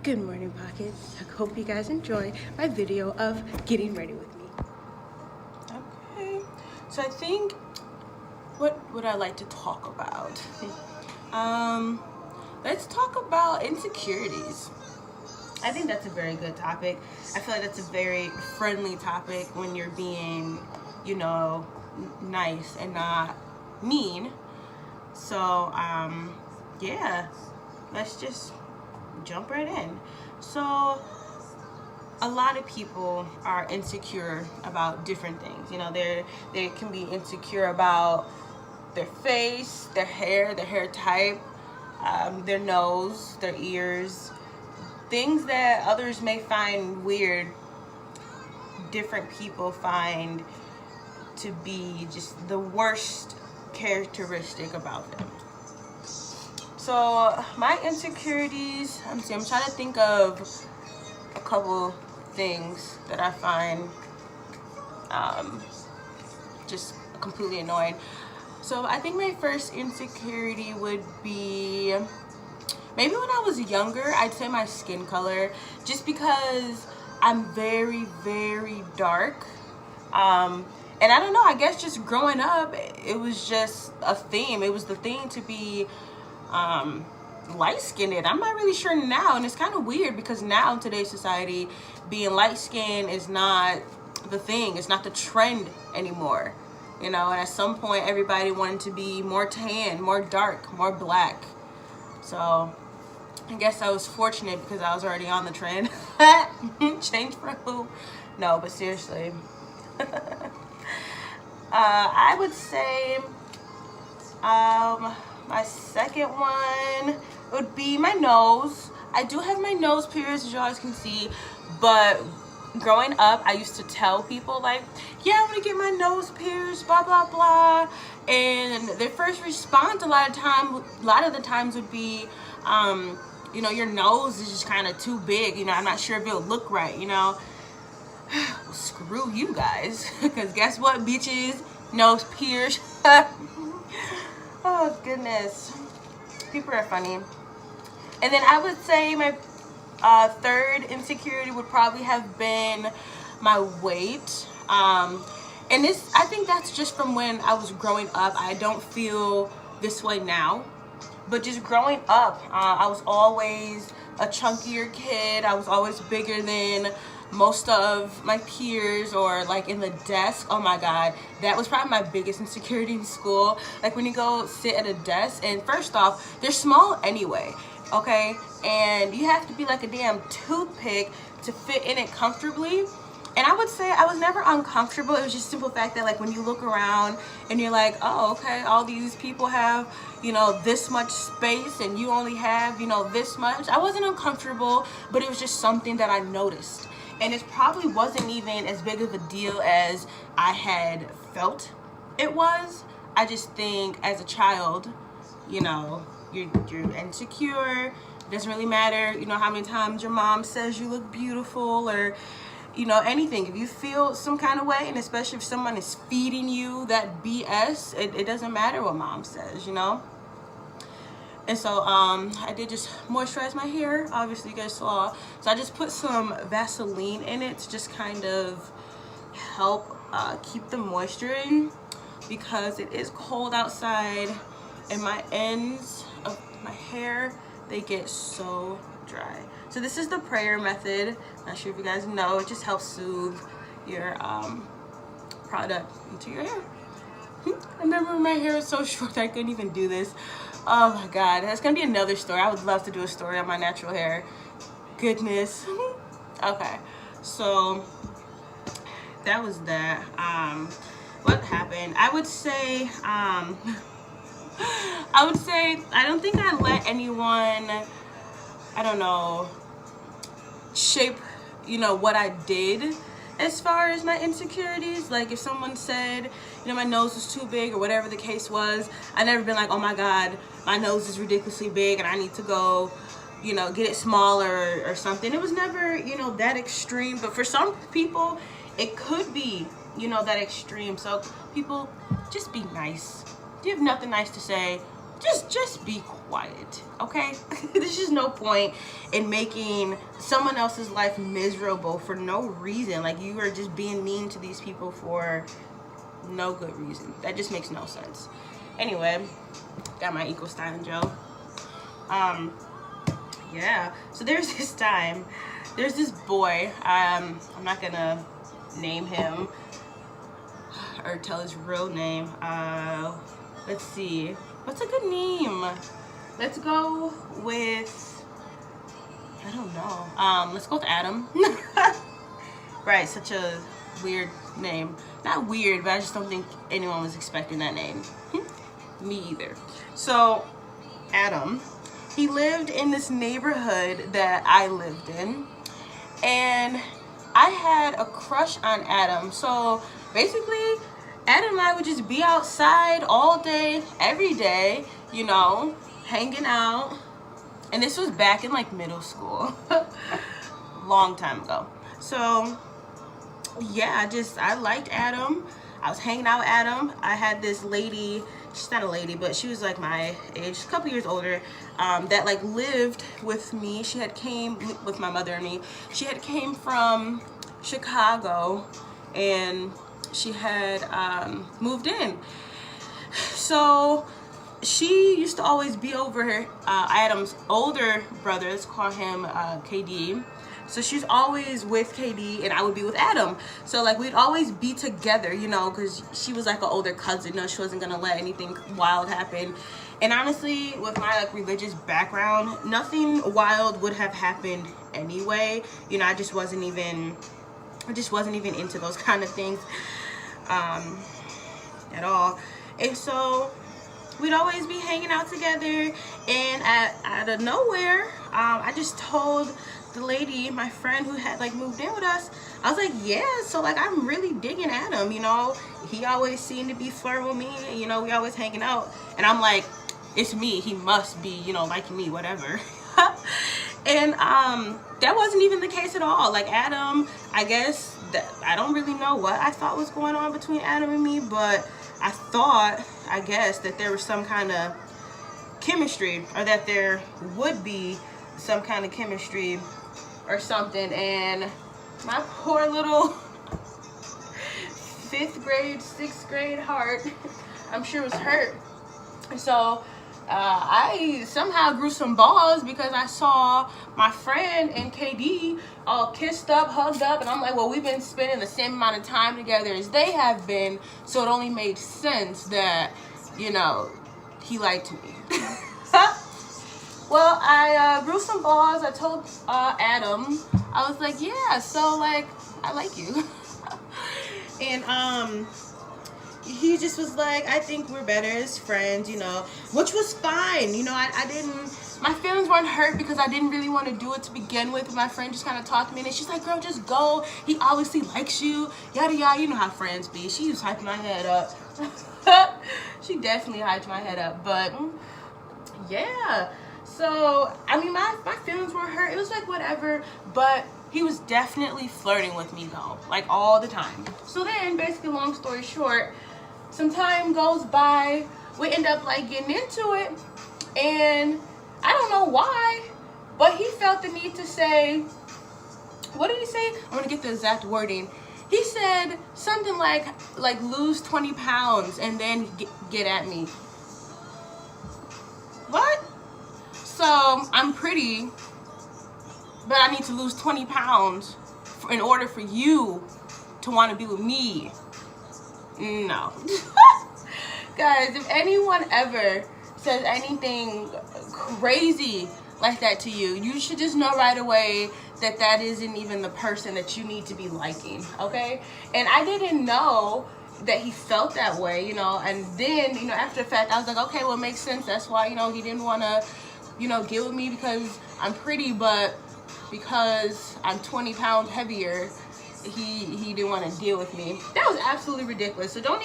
Good morning, Pockets. I hope you guys enjoy my video of getting ready with me. Okay, so I think, what would I like to talk about? Let's talk about insecurities. I think that's a very good topic. I feel like that's a very friendly topic when you're being, nice and not mean. So, yeah, let's just jump right in. So a lot of people are insecure about different things. They can be insecure about their face, their hair type, their nose, their ears, things that others may find weird. Different people find to be just the worst characteristic about them. So my insecurities, I'm trying to think of a couple things that I find just completely annoying. So I think my first insecurity would be maybe when I was younger. I'd say my skin color, just because I'm very, very dark. And I don't know, I guess just growing up, it was just a theme. It was the thing to be light-skinned. I'm not really sure now, and it's kind of weird because now in today's society, being light-skinned is not the thing. It's not the trend anymore. And at some point, everybody wanted to be more tan, more dark, more black. So I guess I was fortunate because I was already on the trend. Change for who? No, but seriously. I would say my second one would be my nose. I do have my nose pierced, as you guys can see, but growing up, I used to tell people like, yeah, I'm gonna get my nose pierced, blah, blah, blah. And their first response a lot of the times would be, your nose is just kind of too big. I'm not sure if it'll look right, Well, screw you guys, because guess what, bitches? Nose pierced. Oh, goodness. People are funny. And then I would say my third insecurity would probably have been my weight. And this, I think that's just from when I was growing up. I don't feel this way now. But just growing up, I was always a chunkier kid. I was always bigger than most of my peers, or like in the desk. Oh my god, that was probably my biggest insecurity in school. Like when you go sit at a desk, and first off, they're small anyway, okay, and you have to be like a damn toothpick to fit in it comfortably. And I would say I was never uncomfortable. It was just simple fact that like when you look around and you're like, oh, okay, all these people have this much space and you only have this much. I wasn't uncomfortable, but it was just something that I noticed. And it probably wasn't even as big of a deal as I had felt it was. I just think as a child, you're insecure. It doesn't really matter, how many times your mom says you look beautiful, or, anything. If you feel some kind of way, and especially if someone is feeding you that BS, it doesn't matter what mom says, And so I did just moisturize my hair. Obviously you guys saw. So I just put some Vaseline in it to just kind of help keep the moisture in, because it is cold outside and my ends of my hair, they get so dry. So this is the prayer method. Not sure if you guys know. It just helps soothe your product into your hair. I remember my hair was so short that I couldn't even do this. Oh my god, that's gonna be another story. I would love to do a story on my natural hair. Goodness. Okay, so that was that. What happened? I would say I don't think I let anyone, I don't know, shape what I did as far as my insecurities. Like if someone said my nose was too big or whatever the case was, I never been like, oh my god, my nose is ridiculously big and I need to go get it smaller or something. It was never that extreme, but for some people it could be that extreme. So people, just be nice. If you have nothing nice to say, just be quiet, okay? There's just no point in making someone else's life miserable for no reason. Like, you are just being mean to these people for no good reason. That just makes no sense. Anyway, got my eco styling gel. Yeah, so there's this boy, I'm not gonna name him or tell his real name. Let's see, what's a good name? Let's go with, I don't know, let's go with Adam. Right, such a weird name. Not weird, but I just don't think anyone was expecting that name. Me either. So Adam, he lived in this neighborhood that I lived in, and I had a crush on Adam. So basically, Adam and I would just be outside all day, every day, you know, hanging out. And this was back in like middle school, long time ago. So yeah, I liked Adam. I was hanging out with Adam. I had this lady, she's not a lady, but she was like my age, a couple years older, that like lived with me. She had came with my mother and me. She had came from Chicago, and she had moved in. So she used to always be over here. Adam's older brother, let's call him KD. So she's always with KD, and I would be with Adam. So like we'd always be together, you know, because she was like an older cousin. No, she wasn't gonna let anything wild happen. And honestly, with my like religious background, nothing wild would have happened anyway. You know, I just wasn't even into those kind of things at all. And so we'd always be hanging out together, and out of nowhere, I just told the lady, my friend who had like moved in with us, I was like, yeah, so like I'm really digging Adam, you know, he always seemed to be flirting with me, you know, we always hanging out, and I'm like, it's me, he must be, you know, liking me, whatever. And that wasn't even the case at all. Like Adam, I guess that I don't really know what I thought was going on between Adam and me, but I guess that there was some kind of chemistry, or that there would be some kind of chemistry or something. And my poor little 5th grade, 6th grade heart, I'm sure was hurt. So I somehow grew some balls, because I saw my friend and KD all kissed up, hugged up, and I'm like, well, we've been spending the same amount of time together as they have been, so it only made sense that, you know, he liked me. Well, I grew some balls. I told Adam, I was like, yeah, so like I like you. And he just was like, I think we're better as friends, you know, which was fine. You know, I didn't, my feelings weren't hurt, because I didn't really want to do it to begin with. My friend just kind of talked to me, and she's like, girl, just go. He obviously likes you, yada, yada. You know how friends be. She was hyping my head up. She definitely hyped my head up. But yeah, so I mean, my feelings were hurt. It was like whatever, but he was definitely flirting with me though, like all the time. So then, basically, long story short, some time goes by, we end up like getting into it, and I don't know why, but he felt the need to say, what did he say? I'm gonna get the exact wording. He said something like lose 20 pounds and then get at me. What? So I'm pretty, but I need to lose 20 pounds in order for you to want to be with me. No. Guys, if anyone ever says anything crazy like that to you, you should just know right away that that isn't even the person that you need to be liking, okay? And I didn't know that he felt that way, you know, and then, you know, after the fact, I was like, okay, well, it makes sense. That's why, you know, he didn't want to, you know, get with me, because I'm pretty, but because I'm 20 pounds heavier, he didn't want to deal with me. That was absolutely ridiculous. So don't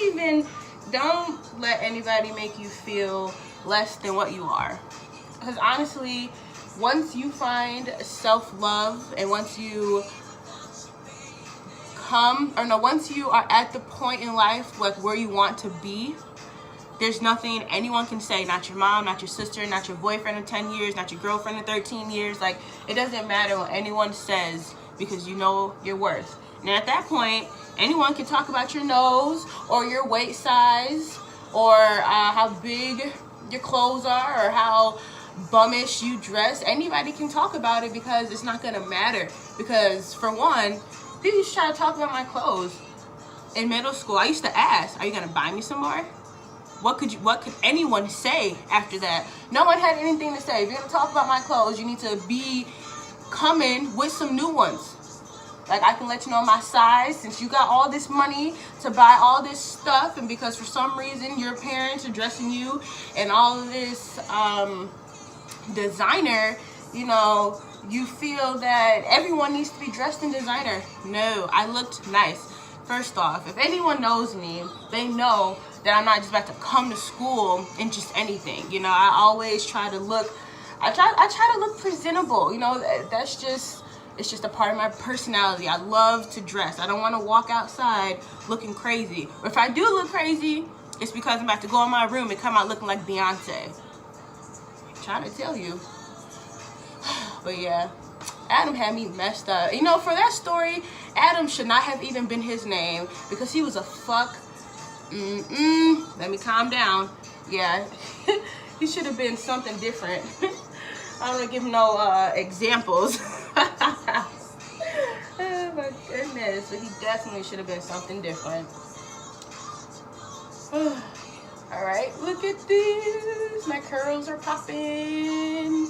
let anybody make you feel less than what you are. Because honestly, once you find self-love, and once you once you are at the point in life like where you want to be, There's nothing anyone can say, not your mom, not your sister, not your boyfriend of 10 years, not your girlfriend of 13 years. Like, it doesn't matter what anyone says, because you know your worth. And at that point, anyone can talk about your nose or your waist size or how big your clothes are or how bummish you dress. Anybody can talk about it, because it's not gonna matter. Because for one, people used to try to talk about my clothes in middle school. I used to ask, are you gonna buy me some more? What could anyone say after that? No one had anything to say. If you're gonna talk about my clothes, you need to be coming with some new ones. Like, I can let you know my size, since you got all this money to buy all this stuff, and because for some reason your parents are dressing you in all of this designer, you know, you feel that everyone needs to be dressed in designer. No, I looked nice. First off, if anyone knows me, they know that I'm not just about to come to school in just anything. You know, I always try to look, I try to look presentable. You know, that's just, it's just a part of my personality. I love to dress. I don't want to walk outside looking crazy. Or if I do look crazy, it's because I'm about to go in my room and come out looking like Beyonce. I'm trying to tell you. But yeah, Adam had me messed up. You know, for that story, Adam should not have even been his name, because he was a fuck. Let me calm down. Yeah, he should have been something different. I don't want to give no examples. Oh my goodness, but he definitely should have been something different. All right, look at these. My curls are popping.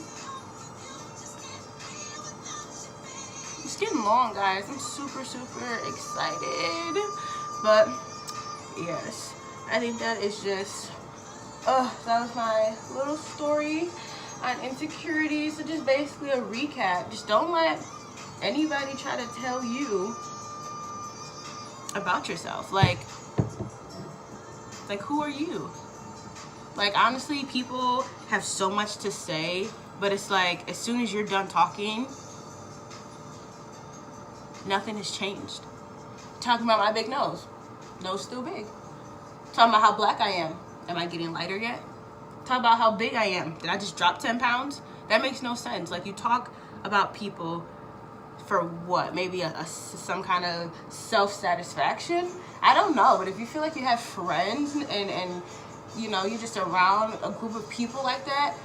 It's getting long, guys. I'm super, super excited. But yes, I think that is just, that was my little story on insecurities. So just basically a recap. Just don't let anybody try to tell you about yourself. Like who are you? Like, honestly, people have so much to say, but it's like, as soon as you're done talking, nothing has changed. Talking about my big nose. Nose still big. Talking about how black I am. Am I getting lighter yet? Talk about how big I am. Did I just drop 10 pounds? That makes no sense. Like, you talk about people for what? Maybe some kind of self-satisfaction? I don't know. But if you feel like you have friends and you know, you're just around a group of people like that,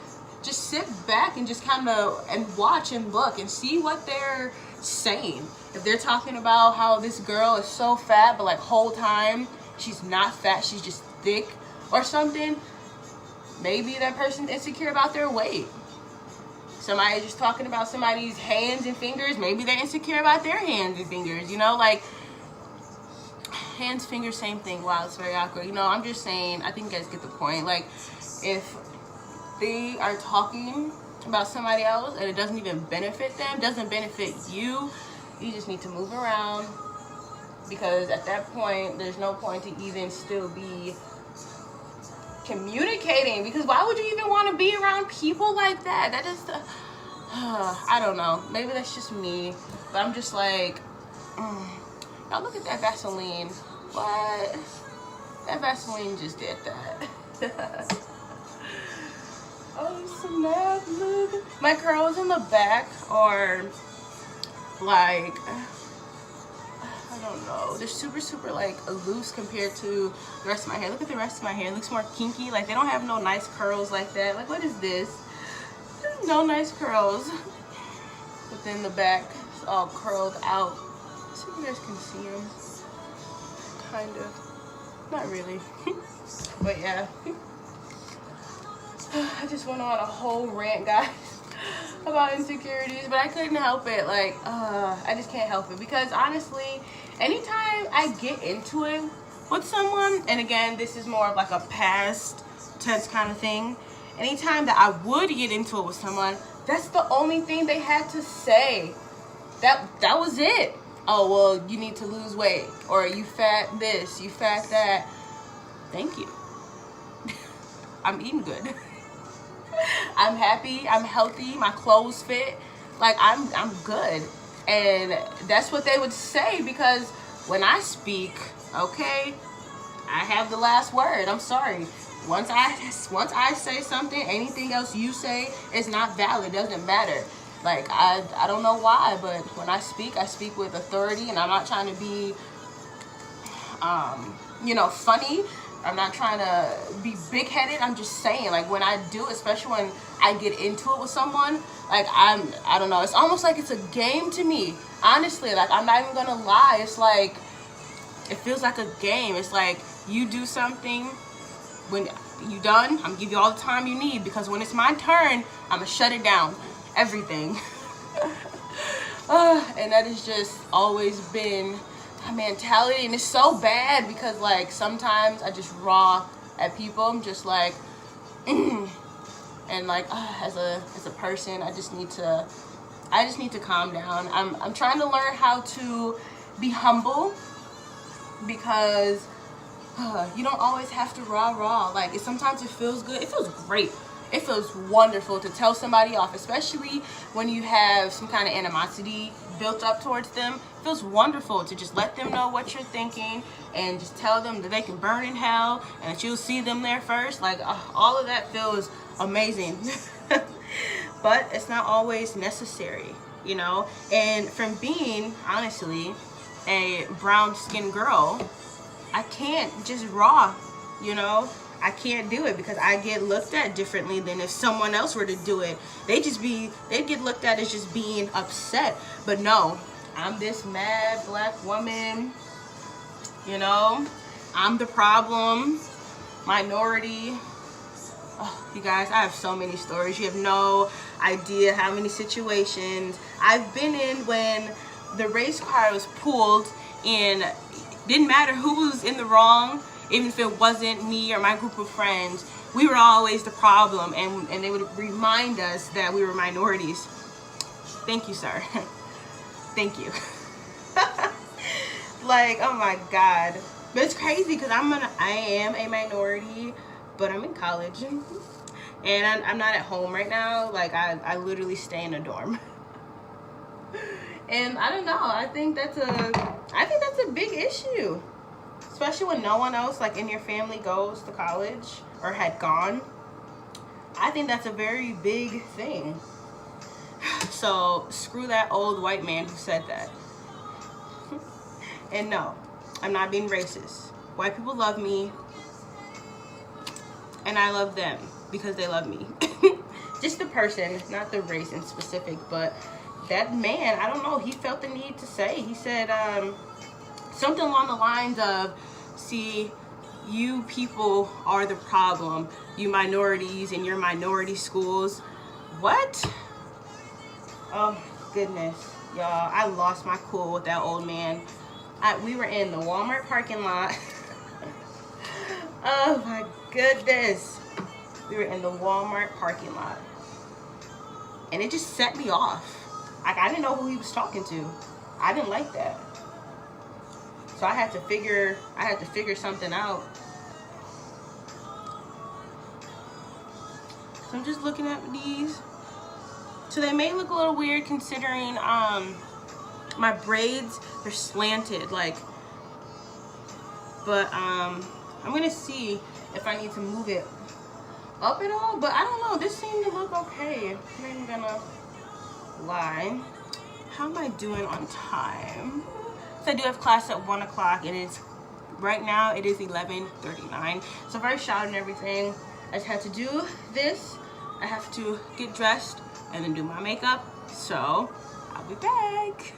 just sit back and just kind of and watch and look and see what they're saying. If they're talking about how this girl is so fat, but like whole time she's not fat, she's just thick or something, maybe that person's insecure about their weight. Somebody just talking about somebody's hands and fingers, maybe they're insecure about their hands and fingers, you know, like hands, fingers, same thing. Wow, it's very awkward. You know, I'm just saying, I think you guys get the point. Like, if they are talking about somebody else and it doesn't even benefit them, doesn't benefit you, you just need to move around, because at that point there's no point to even still be communicating, because why would you even want to be around people like that? That is I don't know, maybe that's just me, but I'm just like, now look at that Vaseline. What? That Vaseline just did that. Oh snap, look. My curls in the back are like, I don't know, they're super, super like loose compared to the rest of my hair. Look at the rest of my hair. It looks more kinky. Like, they don't have no nice curls like that. Like, what is this? No nice curls. But then the back is all curled out. See if you guys can see them. Kind of. Not really. But yeah. I just went on a whole rant, guys, about insecurities, but I couldn't help it. Like, I just can't help it, because honestly, anytime I get into it with someone, and again, this is more of like a past tense kind of thing, anytime that I would get into it with someone, that's the only thing they had to say. That was it. Oh, well, you need to lose weight, or you fat this, you fat that. Thank you. I'm eating good. I'm happy, I'm healthy, my clothes fit, like I'm good. And that's what they would say, because when I speak, okay, I have the last word. I'm sorry. Once I say something, anything else you say is not valid. Doesn't matter. Like I don't know why, but when I speak with authority, and I'm not trying to be funny. I'm not trying to be big-headed. I'm just saying, like, when I do, especially when I get into it with someone, like, I don't know, it's almost like it's a game to me. Honestly, like, I'm not even gonna lie. It's like, it feels like a game. It's like you do something, when you done, I'm gonna give you all the time you need, because when it's my turn, I'm gonna shut it down. Everything. And that has just always been my mentality, and it's so bad because, like, sometimes I just raw at people. I'm just like, and like, as a person, I just need to calm down. I'm trying to learn how to be humble, because you don't always have to raw. Like, sometimes it feels good. It feels great. It feels wonderful to tell somebody off, especially when you have some kind of animosity built up towards them. It feels wonderful to just let them know what you're thinking and just tell them that they can burn in hell and that you'll see them there first. Like, all of that feels amazing. But it's not always necessary, you know? And from being, honestly, a brown-skinned girl, I can't just raw, you know? I can't do it because I get looked at differently than if someone else were to do it. They'd get looked at as just being upset. But no, I'm this mad black woman, you know? I'm the problem, minority. Oh, you guys, I have so many stories. You have no idea how many situations I've been in when the race car was pulled, and didn't matter who was in the wrong. Even if it wasn't me or my group of friends, we were always the problem, and they would remind us that we were minorities. Thank you, sir. Thank you. Like, oh my God. But it's crazy because I am a minority, but I'm in college, and I'm not at home right now. Like, I literally stay in a dorm. And I don't know. I think that's a big issue. Especially when no one else, like, in your family goes to college or had gone. I think that's a very big thing. So screw that old white man who said that. And no, I'm not being racist. White people love me, and I love them because they love me. Just the person, not the race in specific. But that man, I don't know, he felt the need to say. He said something along the lines of, see, you people are the problem, you minorities in your minority schools. What? Oh goodness, y'all, I lost my cool with that old man. We were in the Walmart parking lot. Oh my goodness. We were in the Walmart parking lot, and it just set me off. Like, I didn't know who he was talking to. I didn't like that. So I had to figure something out. So I'm just looking at these. So they may look a little weird considering my braids, they're slanted, like, but I'm gonna see if I need to move it up at all. But I don't know, this seemed to look okay. I'm not even gonna lie. How am I doing on time? So I do have class at 1 o'clock. It is, right now, it is 11:39. So very showered and everything. I just had to do this. I have to get dressed and then do my makeup. So I'll be back.